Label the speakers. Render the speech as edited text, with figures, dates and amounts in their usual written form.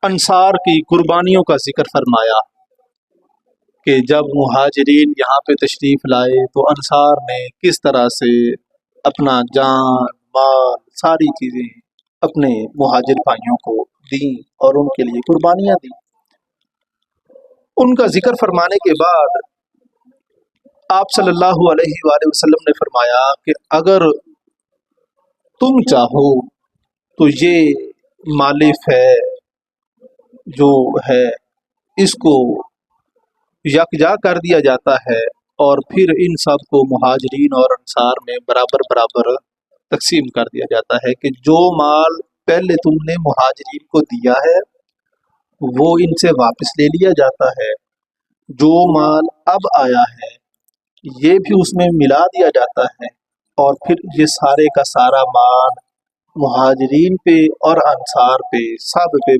Speaker 1: انصار کی قربانیوں کا ذکر فرمایا کہ جب مہاجرین یہاں پہ تشریف لائے تو انصار نے کس طرح سے اپنا جان مال ساری چیزیں اپنے مہاجر بھائیوں کو دیں اور ان کے لیے قربانیاں دیں۔ ان کا ذکر فرمانے کے بعد آپ صلی اللہ علیہ وآلہ وسلم نے فرمایا کہ اگر تم چاہو تو یہ مالف ہے جو ہے اس کو یکجا کر دیا جاتا ہے اور پھر ان سب کو مہاجرین اور انصار میں برابر برابر تقسیم کر دیا جاتا ہے کہ جو مال پہلے تم نے مہاجرین کو دیا ہے وہ ان سے واپس لے لیا جاتا ہے، جو مال اب آیا ہے یہ بھی اس میں ملا دیا جاتا ہے، اور پھر یہ سارے کا سارا مال مہاجرین پہ اور انصار پہ سب پہ